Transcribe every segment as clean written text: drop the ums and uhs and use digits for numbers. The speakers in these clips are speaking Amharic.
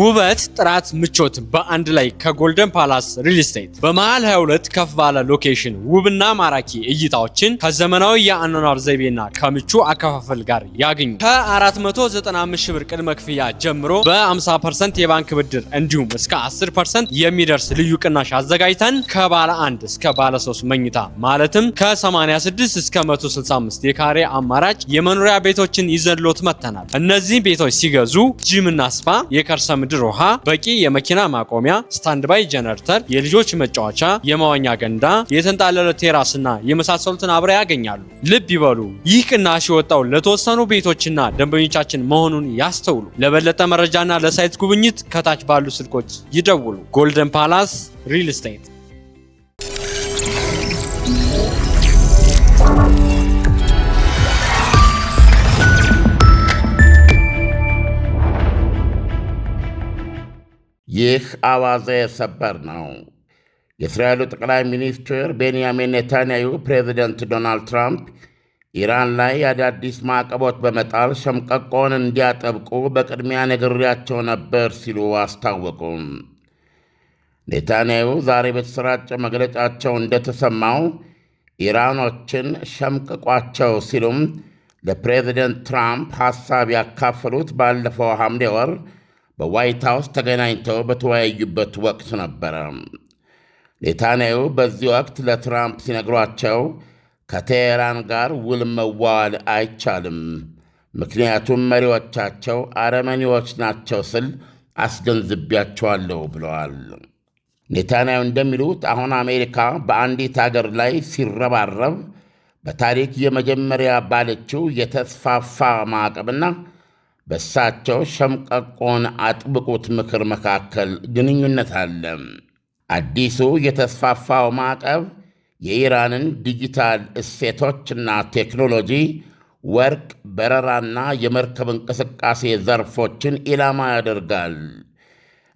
ውበት፣ ጥራት፣ ምቾት በአንድ ላይ ከጎልደን ፓላስ ሪል ስቴት በመሃል 22 ከፍ ባለ ሎኬሽን ውብና ማራኪ እይታዎችን ከዘመናዊ የአኗኗር ዘይቤና ከምቹ አከፋፈል ጋር ያገኙ። ከ495 ሺህ ብር ቅድመ ክፍያ ጀምሮ በ50% የባንክ ብድር እንዲሁም እስከ 10% የሚደርስ ልዩ ቅናሽ አዘጋጅተን ከባለ 1 እስከ ባለ 3 መኝታ ማለትም ከ86 እስከ 165 የካሬ አማራጭ የመኖሪያ ቤቶችን ይዘንሎት መጥተናል። እነዚህ ቤቶች ሲገዙ ጂምና ስፓ፣ የከርሰ ምድር ውሃ፣ በቂ የመኪና ማቆሚያ፣ ስታንድባይ ጀነሬተር፣ የልጆች መጫወቻ፣ የመዋኛ ገንዳ፣ የተንጣለለ ቴራስና የመሳሰሉትን አብረው ያገኛሉ። ልብ ይበሉ፣ ይህ ቅናሽ የወጣው ለተወሰኑ ቤቶችና ደንበኞቻችን መሆኑን ያስተውሉ። ለበለጠ መረጃና ለሳይት ጉብኝት ከታች ባሉ ስልኮች ይደውሉ። ጎልደን ፓላስ ሪል ስቴት። ይህ አዋዜ ሰበር ነው። የእስራኤሉ ጠቅላይ ሚኒስትር ቤንያሚን ኔታንያሁ ፕሬዚደንት ዶናልድ ትራምፕ ኢራን ላይ አዳዲስ ማዕቀቦች በመጣል ሸምቀቆን እንዲያጠብቁ በቅድሚያ ነግሬያቸው ነበር ሲሉ አስታወቁም። ኔታንያሁ ዛሬ በተሰራጨ መግለጫቸው እንደተሰማው ኢራኖችን ሸምቅቋቸው ሲሉም ለፕሬዚደንት ትራምፕ ሐሳብ ያካፈሉት ባለፈው ሐምሌ ወር በዋይት ሃውስ ተገናኝተው በተወያዩበት ወቅት ነበረ። ኔታንያሁ በዚህ ወቅት ለትራምፕ ሲነግሯቸው ከቴሄራን ጋር ውል መዋዋል አይቻልም፣ ምክንያቱም መሪዎቻቸው አረመኔዎች ናቸው ስል አስገንዝቤያቸዋለሁ ብለዋል። ኔታንያሁ እንደሚሉት አሁን አሜሪካ በአንዲት አገር ላይ ሲረባረብ በታሪክ የመጀመሪያ ባለችው የተስፋፋ ማዕቀብና በእሳቸው ሸምቀቆን አጥብቁት ምክር መካከል ግንኙነት አለ። አዲሱ የተስፋፋው ማዕቀብ የኢራንን ዲጂታል እሴቶችና ቴክኖሎጂ፣ ወርቅ፣ በረራና የመርከብ እንቅስቃሴ ዘርፎችን ኢላማ ያደርጋል።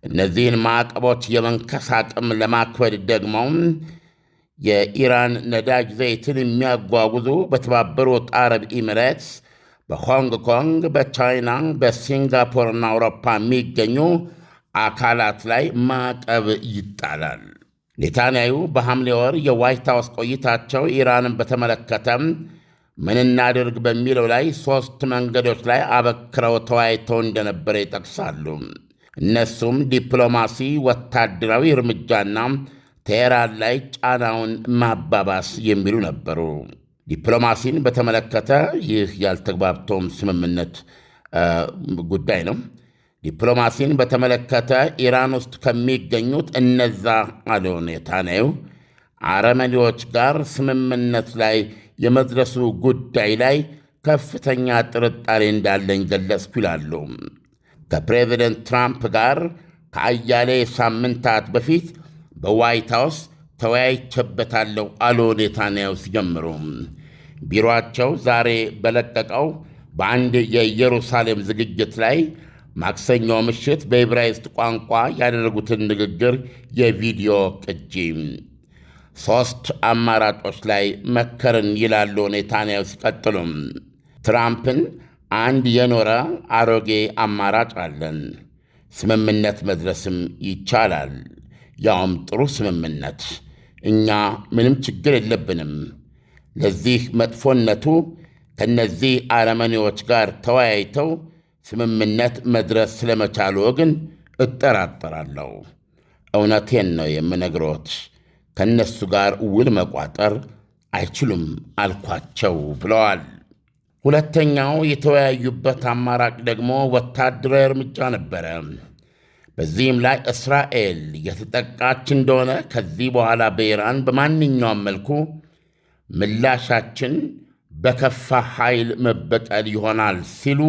እነዚህን ማዕቀቦች የመንከስ አቅም ለማክበድ ደግሞ የኢራን ነዳጅ ዘይትን የሚያጓጉዙ በተባበሩት አረብ ኤሚሬትስ፣ በሆንግ ኮንግ፣ በቻይና፣ በሲንጋፖርና አውሮፓ የሚገኙ አካላት ላይ ማዕቀብ ይጣላል። ኔታንያሁ በሐምሌ ወር የዋይት ሃውስ ቆይታቸው ኢራንን በተመለከተ ምን እናድርግ በሚለው ላይ 3 መንገዶች ላይ አበክረው ተወያይተው እንደነበረ ይጠቅሳሉ። እነሱም ዲፕሎማሲ፣ ወታደራዊ እርምጃና ቴሄራን ላይ ጫናውን ማባባስ የሚሉ ነበሩ። ዲፕሎማሲን በተመለከተ ይህ ያልተግባብቶም ስምምነት ጉዳይ ነው። ዲፕሎማሲን በተመለከተ ኢራን ውስጥ ከሚገኙት እነዛ አሉ ኔታንያሁ አረመኔዎች ጋር ስምምነት ላይ የመድረሱ ጉዳይ ላይ ከፍተኛ ጥርጣሬ እንዳለኝ ገለጽኩ ይላሉ። ከፕሬዚደንት ትራምፕ ጋር ከአያሌ ሳምንታት በፊት በዋይት ሃውስ ተወያይቼበታለሁ አሉ ኔታንያሁ ሲጀምሩ። ቢሮአቸው ዛሬ በለቀቀው በአንድ የኢየሩሳሌም ዝግጅት ላይ ማክሰኞ ምሽት በዕብራይስጥ ቋንቋ ያደረጉትን ንግግር የቪዲዮ ቅጂ 3 አማራጮች ላይ መከርን ይላሉ ኔታንያሁ ሲቀጥሉም። ትራምፕን አንድ የኖረ አሮጌ አማራጭ አለን፣ ስምምነት መድረስም ይቻላል፣ ያውም ጥሩ ስምምነት። እኛ ምንም ችግር የለብንም። ለዚህ መጥፎነቱ ከነዚህ አረመኔዎች ጋር ተወያይተው ስምምነት መድረስ ስለመቻሉ ግን እጠራጠራለሁ። እውነቴን ነው የምነግሮት፣ ከነሱ ጋር ውል መቋጠር አይችሉም አልኳቸው ብለዋል። ሁለተኛው የተወያዩበት አማራጭ ደግሞ ወታደራዊ እርምጃ ነበረ። በዚህም ላይ እስራኤል የተጠቃች እንደሆነ ከዚህ በኋላ በኢራን በማንኛውም መልኩ ምላሻችን በከፋ ኃይል መበቀል ይሆናል ሲሉ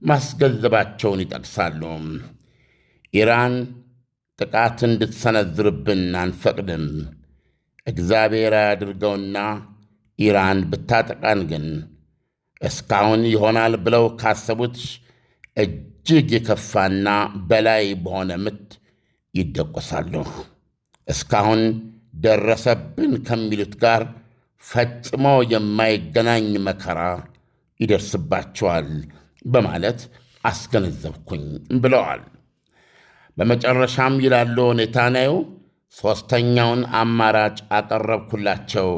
ማስገንዘባቸውን ይጠቅሳሉ። ኢራን ጥቃት እንድትሰነዝርብን አንፈቅድም። እግዚአብሔር ያድርገውና ኢራን ብታጠቃን ግን እስካሁን ይሆናል ብለው ካሰቡት እጅግ የከፋና በላይ በሆነ ምት ይደቆሳሉ። እስካሁን ደረሰብን ከሚሉት ጋር ፈጽሞ የማይገናኝ መከራ ይደርስባቸዋል በማለት አስገነዘብኩኝ ብለዋል። በመጨረሻም ይላሉ ኔታንያሁ ሦስተኛውን አማራጭ አቀረብኩላቸው፣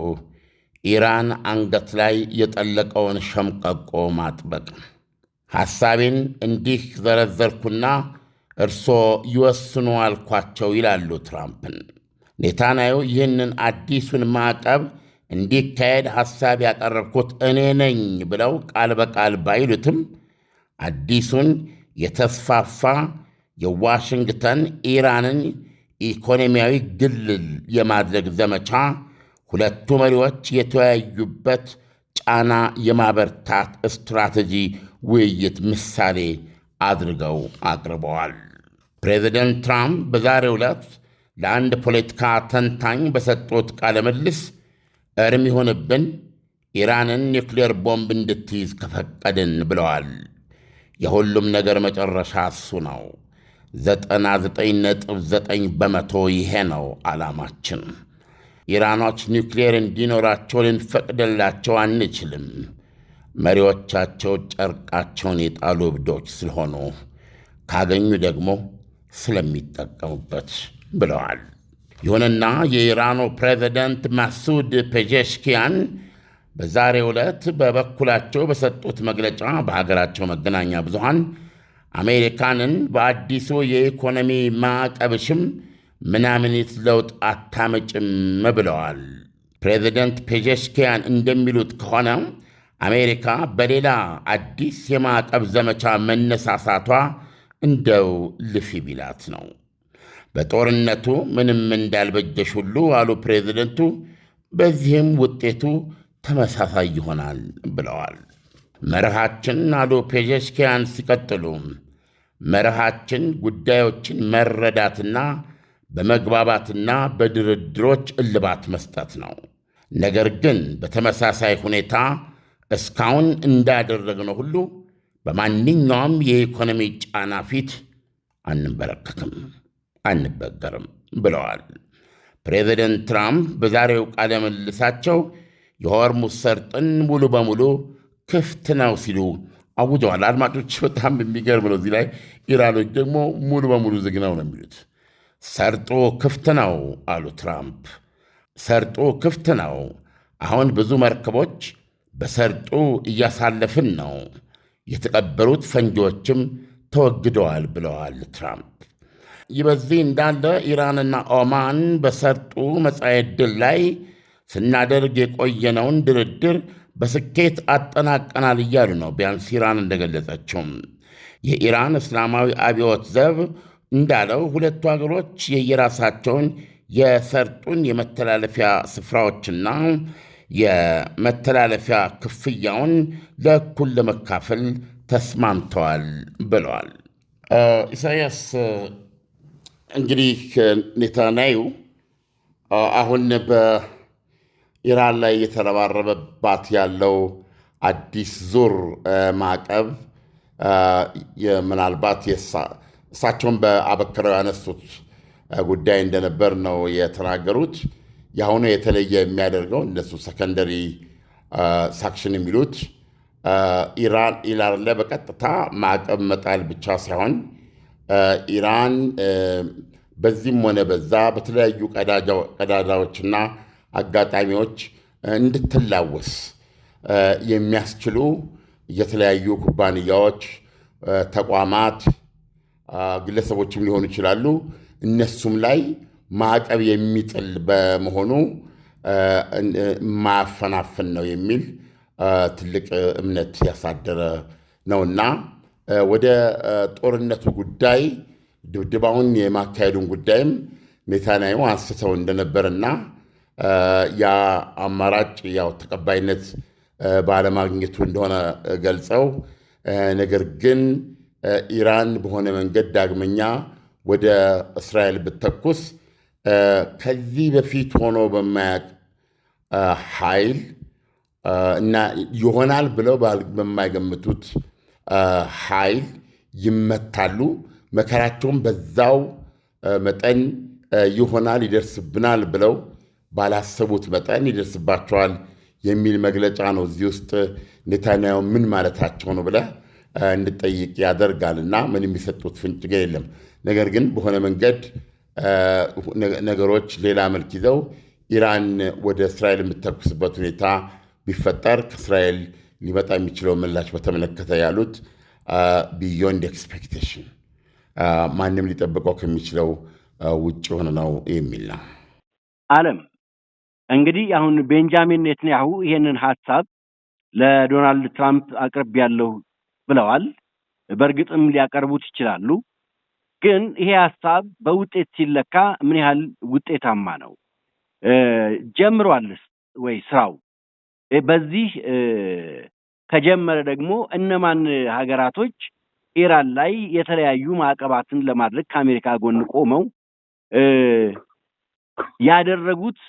ኢራን አንገት ላይ የጠለቀውን ሸምቀቆ ማጥበቅ። ሐሳቤን እንዲህ ዘረዘርኩና እርሶ ይወስኑ አልኳቸው ይላሉ ትራምፕን። ኔታንያሁ ይህንን አዲሱን ማዕቀብ እንዲካሄድ ሐሳብ ያቀረብኩት እኔ ነኝ ብለው ቃል በቃል ባይሉትም አዲሱን የተስፋፋ የዋሽንግተን ኢራንን ኢኮኖሚያዊ ግልል የማድረግ ዘመቻ ሁለቱ መሪዎች የተወያዩበት ጫና የማበርታት ስትራቴጂ ውይይት ምሳሌ አድርገው አቅርበዋል። ፕሬዚደንት ትራምፕ በዛሬው ዕለት ለአንድ ፖለቲካ ተንታኝ በሰጡት ቃለ ምልልስ እርም ይሆንብን ኢራንን ኒውክሌር ቦምብ እንድትይዝ ከፈቀድን ብለዋል። የሁሉም ነገር መጨረሻ እሱ ነው። 99.9 በመቶ ይሄ ነው ዓላማችን። ኢራኖች ኒውክሌር እንዲኖራቸው ልንፈቅድላቸው አንችልም። መሪዎቻቸው ጨርቃቸውን የጣሉ እብዶች ስለሆኑ ካገኙ ደግሞ ስለሚጠቀሙበት ብለዋል። ይሁንና የኢራኑ ፕሬዚደንት ማሱድ ፔዜሽኪያን በዛሬው ዕለት በበኩላቸው በሰጡት መግለጫ በሀገራቸው መገናኛ ብዙሃን አሜሪካንን በአዲሱ የኢኮኖሚ ማዕቀብሽም ምናምኒት ለውጥ አታመጭም ብለዋል። ፕሬዚደንት ፔዜሽኪያን እንደሚሉት ከሆነ አሜሪካ በሌላ አዲስ የማዕቀብ ዘመቻ መነሳሳቷ እንደው ልፊ ቢላት ነው። በጦርነቱ ምንም እንዳልበጀሽ ሁሉ አሉ ፕሬዚደንቱ፣ በዚህም ውጤቱ ተመሳሳይ ይሆናል ብለዋል። መርሃችን አሉ ፔዜሽኪያን ሲቀጥሉ፣ መርሃችን ጉዳዮችን መረዳትና በመግባባትና በድርድሮች እልባት መስጠት ነው። ነገር ግን በተመሳሳይ ሁኔታ እስካሁን እንዳደረግነው ሁሉ በማንኛውም የኢኮኖሚ ጫና ፊት አንበረከክም፣ አንበገርም ብለዋል። ፕሬዚደንት ትራምፕ በዛሬው ቃለ ምልልሳቸው የሆርሙዝ ሰርጥን ሙሉ በሙሉ ክፍት ነው ሲሉ አውጀዋል። አድማጮች፣ በጣም የሚገርም ነው። እዚህ ላይ ኢራኖች ደግሞ ሙሉ በሙሉ ዝግ ነው ነው የሚሉት። ሰርጡ ክፍት ነው አሉ ትራምፕ። ሰርጡ ክፍት ነው። አሁን ብዙ መርከቦች በሰርጡ እያሳለፍን ነው። የተቀበሩት ፈንጂዎችም ተወግደዋል ብለዋል ትራምፕ። ይህ በዚህ እንዳለ ኢራንና ኦማን በሰርጡ መጻኤ ዕድል ላይ ስናደርግ የቆየነውን ድርድር በስኬት አጠናቀናል እያሉ ነው። ቢያንስ ኢራን እንደገለጸችው የኢራን እስላማዊ አብዮት ዘብ እንዳለው ሁለቱ አገሮች የየራሳቸውን የሰርጡን የመተላለፊያ ስፍራዎችና የመተላለፊያ ክፍያውን ለእኩል ለመካፈል ተስማምተዋል ብለዋል። ኢሳያስ እንግዲህ ኔታንያሁ አሁን በኢራን ላይ የተረባረበባት ያለው አዲስ ዙር ማዕቀብ ምናልባት እሳቸውን በአበክረው ያነሱት ጉዳይ እንደነበር ነው የተናገሩት። የአሁኑ የተለየ የሚያደርገው እነሱ ሰከንደሪ ሳክሽን የሚሉት ኢራን ላይ በቀጥታ ማዕቀብ መጣል ብቻ ሳይሆን ኢራን በዚህም ሆነ በዛ በተለያዩ ቀዳዳዎችና አጋጣሚዎች እንድትላወስ የሚያስችሉ የተለያዩ ኩባንያዎች፣ ተቋማት፣ ግለሰቦችም ሊሆኑ ይችላሉ። እነሱም ላይ ማዕቀብ የሚጥል በመሆኑ ማያፈናፍን ነው የሚል ትልቅ እምነት ያሳደረ ነውና ወደ ጦርነቱ ጉዳይ ድብድባውን የማካሄዱን ጉዳይም ኔታንያሁ አንስተው እንደነበርና ያ አማራጭ ያው ተቀባይነት ባለማግኘቱ እንደሆነ ገልጸው ነገር ግን ኢራን በሆነ መንገድ ዳግመኛ ወደ እስራኤል ብተኩስ ከዚህ በፊት ሆኖ በማያውቅ ኃይል እና ይሆናል ብለው በማይገምቱት ኃይል ይመታሉ። መከራቸውን በዛው መጠን ይሆናል፣ ይደርስብናል ብለው ባላሰቡት መጠን ይደርስባቸዋል የሚል መግለጫ ነው። እዚህ ውስጥ ኔታንያሁ ምን ማለታቸው ነው ብለህ እንድጠይቅ ያደርጋልና ምን የሚሰጡት ፍንጭ ግን የለም። ነገር ግን በሆነ መንገድ ነገሮች ሌላ መልክ ይዘው ኢራን ወደ እስራኤል የምትተኩስበት ሁኔታ ቢፈጠር ከእስራኤል ሊመጣ የሚችለው ምላሽ በተመለከተ ያሉት ቢዮንድ ኤክስፔክቴሽን ማንም ሊጠብቀው ከሚችለው ውጭ ሆነ ነው የሚል ነው። ዓለም እንግዲህ አሁን ቤንጃሚን ኔትንያሁ ይሄንን ሐሳብ ለዶናልድ ትራምፕ አቅርብ ያለው ብለዋል። በእርግጥም ሊያቀርቡት ይችላሉ። ግን ይሄ ሐሳብ በውጤት ሲለካ ምን ያህል ውጤታማ ነው? ጀምሯልስ ወይ ስራው? በዚህ ከጀመረ ደግሞ እነማን ሀገራቶች ኢራን ላይ የተለያዩ ማዕቀባትን ለማድረግ ከአሜሪካ ጎን ቆመው ያደረጉት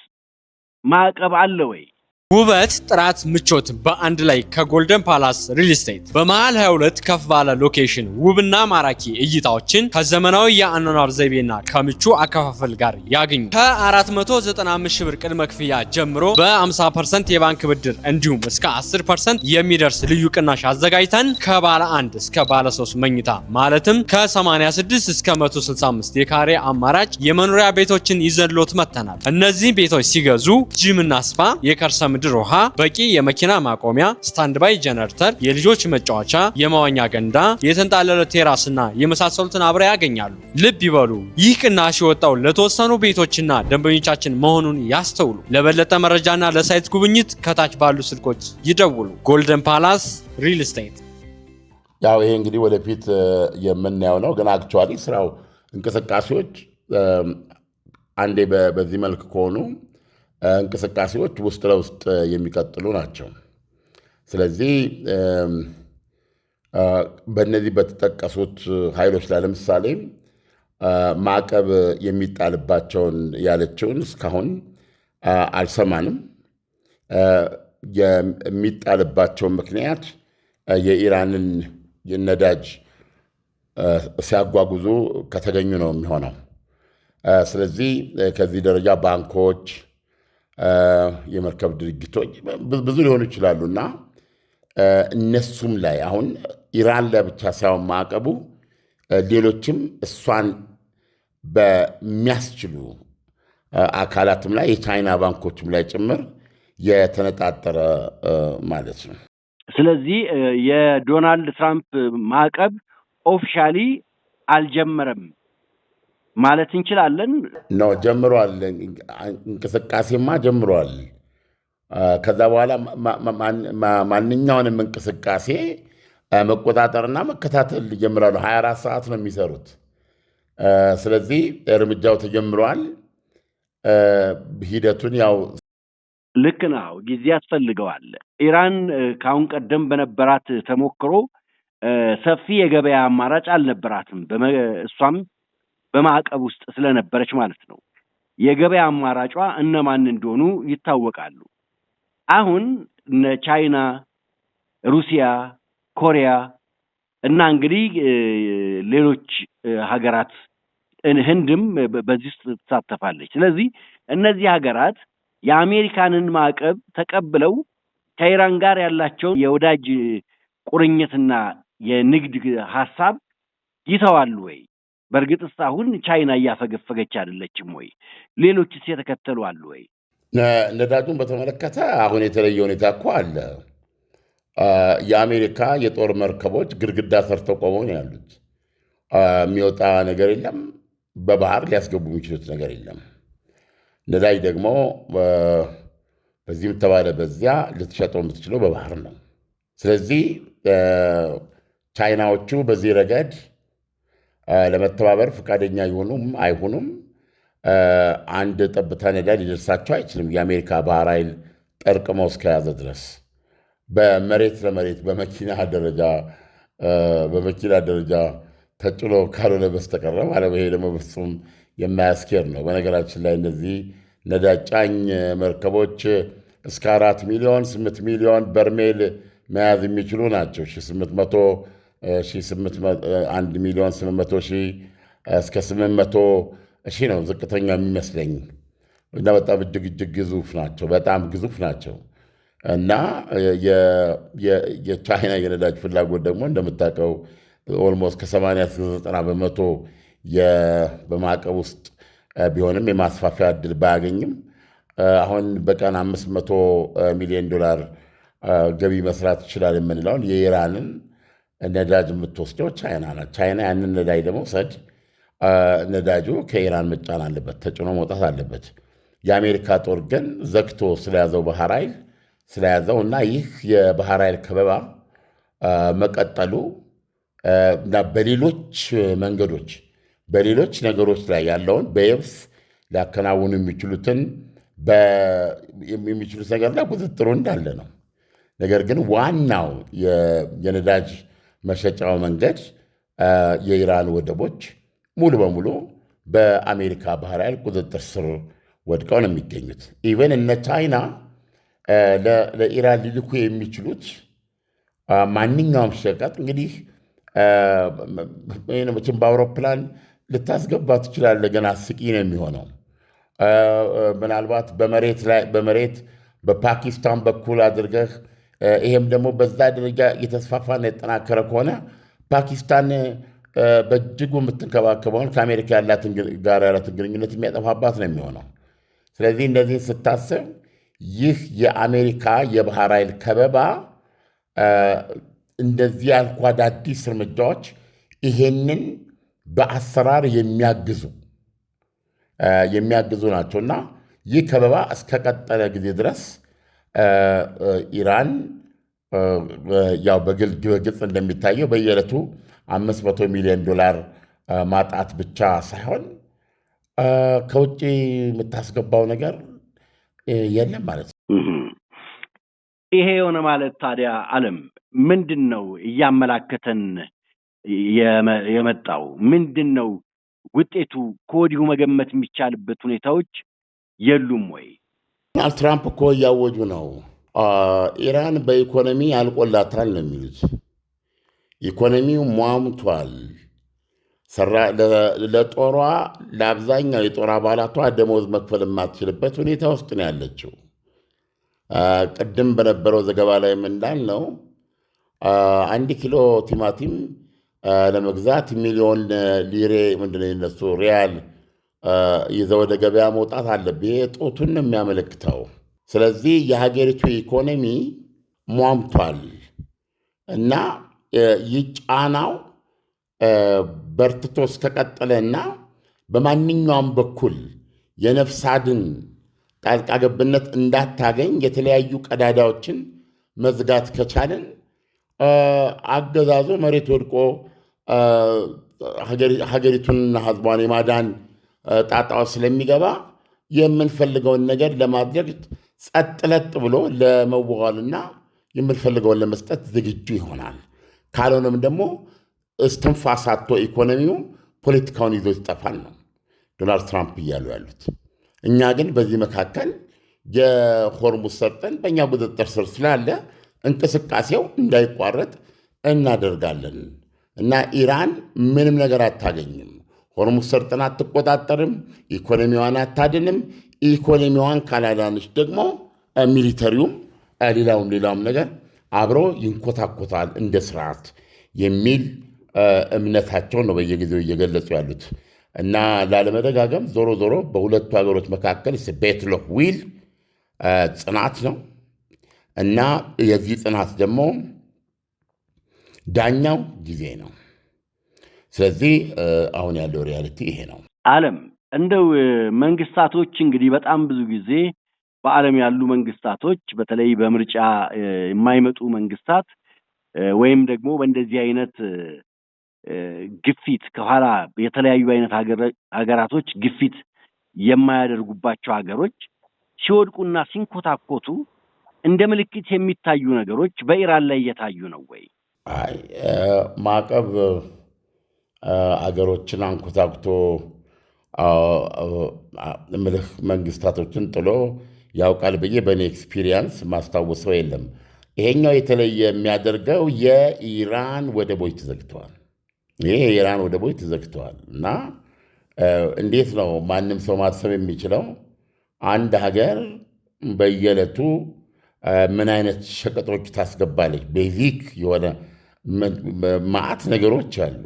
ማዕቀብ አለ ወይ? ውበት፣ ጥራት፣ ምቾት በአንድ ላይ ከጎልደን ፓላስ ሪል ስቴት በመሃል 22 ከፍ ባለ ሎኬሽን ውብና ማራኪ እይታዎችን ከዘመናዊ የአኗኗር ዘይቤና ከምቹ አከፋፈል ጋር ያገኙ። ከ495 ሺህ ብር ቅድመ ክፍያ ጀምሮ በ50% የባንክ ብድር እንዲሁም እስከ 10% የሚደርስ ልዩ ቅናሽ አዘጋጅተን ከባለ 1 እስከ ባለ 3 መኝታ ማለትም ከ86 እስከ 165 የካሬ አማራጭ የመኖሪያ ቤቶችን ይዘንሎት መጥተናል። እነዚህ ቤቶች ሲገዙ ጂምና ስፓ፣ የከርሰ ምድር ውሃ፣ በቂ የመኪና ማቆሚያ፣ ስታንድ ባይ ጀነሬተር፣ የልጆች መጫወቻ፣ የመዋኛ ገንዳ፣ የተንጣለለ ቴራስና የመሳሰሉትን አብረው ያገኛሉ። ልብ ይበሉ፣ ይህ ቅናሽ የወጣው ለተወሰኑ ቤቶችና ደንበኞቻችን መሆኑን ያስተውሉ። ለበለጠ መረጃና ለሳይት ጉብኝት ከታች ባሉ ስልኮች ይደውሉ። ጎልደን ፓላስ ሪል ስቴት። ያው ይሄ እንግዲህ ወደፊት የምናየው ነው። ግን አክቹዋሊ ስራው እንቅስቃሴዎች አንዴ በዚህ መልክ ከሆኑ እንቅስቃሴዎች ውስጥ ለውስጥ የሚቀጥሉ ናቸው። ስለዚህ በእነዚህ በተጠቀሱት ኃይሎች ላይ ለምሳሌ ማዕቀብ የሚጣልባቸውን ያለችውን እስካሁን አልሰማንም። የሚጣልባቸውን ምክንያት የኢራንን ነዳጅ ሲያጓጉዙ ከተገኙ ነው የሚሆነው። ስለዚህ ከዚህ ደረጃ ባንኮች፣ የመርከብ ድርጅቶች ብዙ ሊሆኑ ይችላሉ እና እነሱም ላይ አሁን ኢራን ላይ ብቻ ሳይሆን ማዕቀቡ ሌሎችም እሷን በሚያስችሉ አካላትም ላይ የቻይና ባንኮችም ላይ ጭምር የተነጣጠረ ማለት ነው። ስለዚህ የዶናልድ ትራምፕ ማዕቀብ ኦፊሻሊ አልጀመረም ማለት እንችላለን? ነው ጀምሯል። እንቅስቃሴማ ጀምሯል። ከዛ በኋላ ማንኛውንም እንቅስቃሴ መቆጣጠርና መከታተል ይጀምራሉ። 24 ሰዓት ነው የሚሰሩት። ስለዚህ እርምጃው ተጀምሯል። ሂደቱን ያው ልክ ነው፣ ጊዜ ያስፈልገዋል። ኢራን ከአሁን ቀደም በነበራት ተሞክሮ ሰፊ የገበያ አማራጭ አልነበራትም። እሷም በማዕቀብ ውስጥ ስለነበረች ማለት ነው። የገበያ አማራጯ እነማን እንደሆኑ ይታወቃሉ። አሁን እነ ቻይና፣ ሩሲያ፣ ኮሪያ እና እንግዲህ ሌሎች ሀገራት ህንድም በዚህ ውስጥ ትሳተፋለች። ስለዚህ እነዚህ ሀገራት የአሜሪካንን ማዕቀብ ተቀብለው ከኢራን ጋር ያላቸውን የወዳጅ ቁርኝትና የንግድ ሀሳብ ይተዋሉ ወይ? በእርግጥስ አሁን ቻይና እያፈገፈገች አይደለችም ወይ? ሌሎችስ የተከተሉ አሉ ወይ? ነዳጁን በተመለከተ አሁን የተለየ ሁኔታ እኮ አለ። የአሜሪካ የጦር መርከቦች ግድግዳ ሰርተው ቆመው ነው ያሉት። የሚወጣ ነገር የለም። በባህር ሊያስገቡ የሚችሉት ነገር የለም። ነዳጅ ደግሞ በዚህም ተባለ በዚያ ልትሸጠው የምትችለው በባህር ነው። ስለዚህ ቻይናዎቹ በዚህ ረገድ ለመተባበር ፈቃደኛ ይሆኑም አይሆኑም አንድ ጠብታ ነዳጅ ሊደርሳቸው አይችልም። የአሜሪካ ባህር ኃይል ጠርቅመው እስከያዘ ድረስ በመሬት ለመሬት በመኪና ደረጃ ተጭኖ ካልሆነ በስተቀረ ማለት ይሄ ደግሞ በፍጹም የማያስኬድ ነው። በነገራችን ላይ እነዚህ ነዳጅ ጫኝ መርከቦች እስከ 4 ሚሊዮን 8 ሚሊዮን በርሜል መያዝ የሚችሉ ናቸው። 1 ሚሊዮን 800 ሺህ እስከ 800 ሺህ ነው ዝቅተኛ የሚመስለኝ እና በጣም እጅግ ግዙፍ ናቸው። በጣም ግዙፍ ናቸው እና የቻይና የነዳጅ ፍላጎት ደግሞ እንደምታውቀው ኦልሞስት ከ80 እስከ 90 በመቶ በማዕቀብ ውስጥ ቢሆንም የማስፋፊያ እድል ባያገኝም አሁን በቀን $500 ሚሊዮን ገቢ መስራት ይችላል የምንለውን የኢራንን ነዳጅ የምትወስደው ቻይና ናት። ቻይና ያንን ነዳጅ ለመውሰድ ነዳጁ ከኢራን መጫን አለበት፣ ተጭኖ መውጣት አለበት። የአሜሪካ ጦር ግን ዘግቶ ስለያዘው ባህር ኃይል ስለያዘው እና ይህ የባህር ኃይል ከበባ መቀጠሉ እና በሌሎች መንገዶች በሌሎች ነገሮች ላይ ያለውን በየብስ ሊያከናውኑ የሚችሉት ነገር ላይ ቁጥጥሩ እንዳለ ነው። ነገር ግን ዋናው የነዳጅ መሸጫው መንገድ የኢራን ወደቦች ሙሉ በሙሉ በአሜሪካ ባህር ኃይል ቁጥጥር ስር ወድቀው ነው የሚገኙት። ኢቨን እነ ቻይና ለኢራን ሊልኩ የሚችሉት ማንኛውም ሸቀጥ እንግዲህ መቼም በአውሮፕላን ልታስገባ ትችላለህ፣ ገና አስቂ ነው የሚሆነው። ምናልባት በመሬት በፓኪስታን በኩል አድርገህ ይሄም ደግሞ በዛ ደረጃ የተስፋፋና የጠናከረ ከሆነ ፓኪስታን በእጅጉ የምትንከባከበውን ከአሜሪካ ጋር ያላትን ግንኙነት የሚያጠፋባት ነው የሚሆነው። ስለዚህ እንደዚህን ስታስብ ይህ የአሜሪካ የባህር ኃይል ከበባ እንደዚህ ያልኩ አዳዲስ እርምጃዎች ይሄንን በአሰራር የሚያግዙ ናቸውና ይህ ከበባ እስከቀጠለ ጊዜ ድረስ ኢራን ያው በግልጽ እንደሚታየው በየዕለቱ $500 ሚሊዮን ማጣት ብቻ ሳይሆን ከውጭ የምታስገባው ነገር የለም ማለት ነው። ይሄ የሆነ ማለት ታዲያ ዓለም ምንድን ነው እያመላከተን የመጣው? ምንድን ነው ውጤቱ? ከወዲሁ መገመት የሚቻልበት ሁኔታዎች የሉም ወይ? ዶናልድ ትራምፕ እኮ እያወጁ ነው። ኢራን በኢኮኖሚ አልቆላታል ነው የሚሉት። ኢኮኖሚው ሟምቷል። ለጦሯ ለአብዛኛው የጦር አባላቷ ደሞዝ መክፈል የማትችልበት ሁኔታ ውስጥ ነው ያለችው። ቅድም በነበረው ዘገባ ላይ እንዳልነው 1 ኪሎ ቲማቲም ለመግዛት ሚሊዮን ሊሬ ምንድነው የነሱ ሪያል ይዘው ወደ ገበያ መውጣት አለብህ። ይሄ ጦቱን ነው የሚያመለክተው። ስለዚህ የሀገሪቱ ኢኮኖሚ ሟምቷል እና ይህ ጫናው በርትቶ እስከቀጠለና በማንኛውም በኩል የነፍስ አድን ጣልቃ ገብነት እንዳታገኝ የተለያዩ ቀዳዳዎችን መዝጋት ከቻልን አገዛዙ መሬት ወድቆ ሀገሪቱንና ሕዝቧን የማዳን ጣጣው ስለሚገባ የምንፈልገውን ነገር ለማድረግ ጸጥለጥ ብሎ ለመዋልና የምንፈልገውን ለመስጠት ዝግጁ ይሆናል። ካልሆነም ደግሞ እስትንፋስ አጥቶ ኢኮኖሚው ፖለቲካውን ይዞ ይጠፋል ነው ዶናልድ ትራምፕ እያሉ ያሉት። እኛ ግን በዚህ መካከል የሆርሙዝ ሰርጥን በእኛ ቁጥጥር ስር ስላለ እንቅስቃሴው እንዳይቋረጥ እናደርጋለን እና ኢራን ምንም ነገር አታገኝም። ሆርሙዝ ሰርጥን አትቆጣጠርም፣ ኢኮኖሚዋን አታድንም። ኢኮኖሚዋን ካላዳነች ደግሞ ሚሊተሪውም ሌላውም ነገር አብሮ ይንኮታኮታል እንደ ስርዓት የሚል እምነታቸውን ነው በየጊዜው እየገለጹ ያሉት እና ላለመደጋገም ዞሮ ዞሮ በሁለቱ ሀገሮች መካከል ቤትል ኦፍ ዊል ጽናት ነው እና የዚህ ጽናት ደግሞ ዳኛው ጊዜ ነው። ስለዚህ አሁን ያለው ሪያሊቲ ይሄ ነው። ዓለም እንደው መንግስታቶች እንግዲህ በጣም ብዙ ጊዜ በዓለም ያሉ መንግስታቶች በተለይ በምርጫ የማይመጡ መንግስታት ወይም ደግሞ በእንደዚህ አይነት ግፊት ከኋላ የተለያዩ አይነት ሀገራቶች ግፊት የማያደርጉባቸው ሀገሮች ሲወድቁና ሲንኮታኮቱ እንደ ምልክት የሚታዩ ነገሮች በኢራን ላይ እየታዩ ነው ወይ? ማዕቀብ አገሮችን አንኮታኩቶ መንግስታቶችን ጥሎ ያውቃል ብዬ በእኔ ኤክስፒሪየንስ ማስታወሰው የለም። ይሄኛው የተለየ የሚያደርገው የኢራን ወደቦች ተዘግተዋል። ይሄ የኢራን ወደቦች ተዘግተዋል እና እንዴት ነው ማንም ሰው ማሰብ የሚችለው አንድ ሀገር በየዕለቱ ምን አይነት ሸቀጦች ታስገባለች? ቤዚክ የሆነ ማዕት ነገሮች አሉ።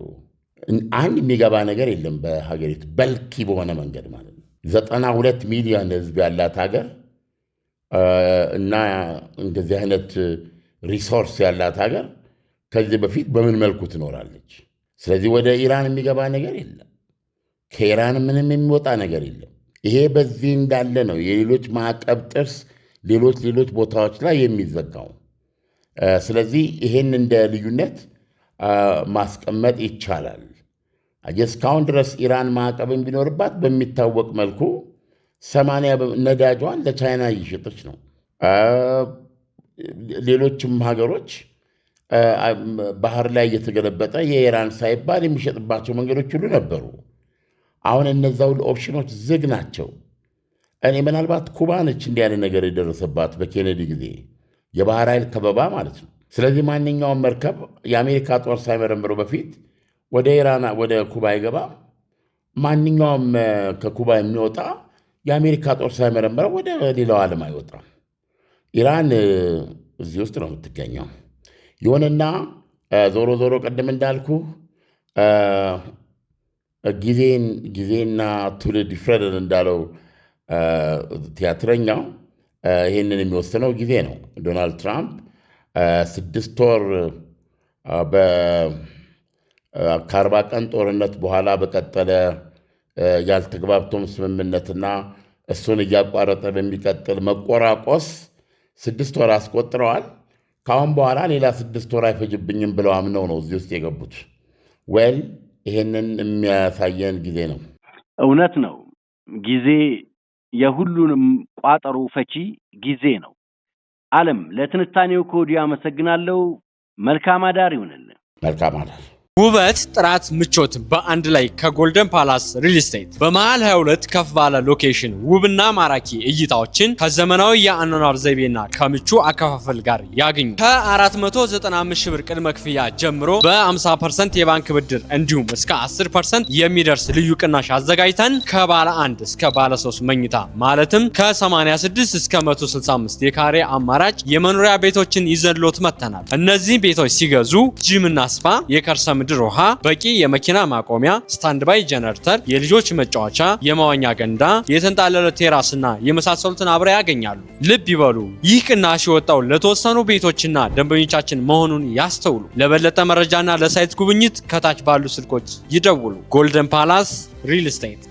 አንድ የሚገባ ነገር የለም በሀገሪቱ በልኪ በሆነ መንገድ ማለት ነው። 92 ሚሊዮን ህዝብ ያላት ሀገር እና እንደዚህ አይነት ሪሶርስ ያላት ሀገር ከዚህ በፊት በምን መልኩ ትኖራለች? ስለዚህ ወደ ኢራን የሚገባ ነገር የለም። ከኢራን ምንም የሚወጣ ነገር የለም። ይሄ በዚህ እንዳለ ነው የሌሎች ማዕቀብ ጥርስ ሌሎች ቦታዎች ላይ የሚዘጋው። ስለዚህ ይሄን እንደ ልዩነት ማስቀመጥ ይቻላል። እስካሁን ድረስ ኢራን ማዕቀብ ቢኖርባት በሚታወቅ መልኩ 80 ነዳጇን ለቻይና እየሸጠች ነው። ሌሎችም ሀገሮች ባህር ላይ እየተገለበጠ የኢራን ሳይባል የሚሸጥባቸው መንገዶች ሁሉ ነበሩ። አሁን እነዛ ሁሉ ኦፕሽኖች ዝግ ናቸው። እኔ ምናልባት ኩባ ነች እንዲህ ያለ ነገር የደረሰባት በኬኔዲ ጊዜ የባህር ኃይል ከበባ ማለት ነው። ስለዚህ ማንኛውም መርከብ የአሜሪካ ጦር ሳይመረምረው በፊት ወደ ኩባ አይገባም። ማንኛውም ከኩባ የሚወጣ የአሜሪካ ጦር ሳይመረምረው ወደ ሌላው ዓለም አይወጣም። ኢራን እዚህ ውስጥ ነው የምትገኘው። ይሁንና ዞሮ ቅድም እንዳልኩ ጊዜና ትውልድ ይፍረደን እንዳለው ቲያትረኛው ይህንን የሚወስነው ጊዜ ነው። ዶናልድ ትራምፕ 6 ወር ከ40 ቀን ጦርነት በኋላ በቀጠለ ያልተግባብቶም ስምምነትና እሱን እያቋረጠ በሚቀጥል መቆራቆስ 6 ወር አስቆጥረዋል። ከአሁን በኋላ ሌላ 6 ወር አይፈጅብኝም ብለው አምነው ነው እዚህ ውስጥ የገቡት። ይሄንን የሚያሳየን ጊዜ ነው። እውነት ነው። ጊዜ የሁሉንም ቋጠሮ ፈቺ ጊዜ ነው። ዓለም ለትንታኔው ከወዲሁ አመሰግናለሁ። መልካም አዳር ይሁንልን። መልካም አዳር። ውበት፣ ጥራት፣ ምቾት በአንድ ላይ ከጎልደን ፓላስ ሪል ስቴት በመሃል 22 ከፍ ባለ ሎኬሽን ውብና ማራኪ እይታዎችን ከዘመናዊ የአኗኗር ዘይቤና ከምቹ አከፋፈል ጋር ያገኙ። ከ495 ሺህ ብር ቅድመ ክፍያ ጀምሮ በ50% የባንክ ብድር እንዲሁም እስከ 10% የሚደርስ ልዩ ቅናሽ አዘጋጅተን ከባለ 1 እስከ ባለ 3 መኝታ ማለትም ከ86 እስከ 165 የካሬ አማራጭ የመኖሪያ ቤቶችን ይዘንሎት መጥተናል። እነዚህ ቤቶች ሲገዙ ጂምና ስፓ፣ የከርሰ ምድር ውሃ፣ በቂ የመኪና ማቆሚያ፣ ስታንድ ባይ ጀነሬተር፣ የልጆች መጫወቻ፣ የመዋኛ ገንዳ፣ የተንጣለለ ቴራስና የመሳሰሉትን አብረው ያገኛሉ። ልብ ይበሉ፣ ይህ ቅናሽ የወጣው ለተወሰኑ ቤቶችና ደንበኞቻችን መሆኑን ያስተውሉ። ለበለጠ መረጃና ለሳይት ጉብኝት ከታች ባሉ ስልኮች ይደውሉ። ጎልደን ፓላስ ሪል ስቴት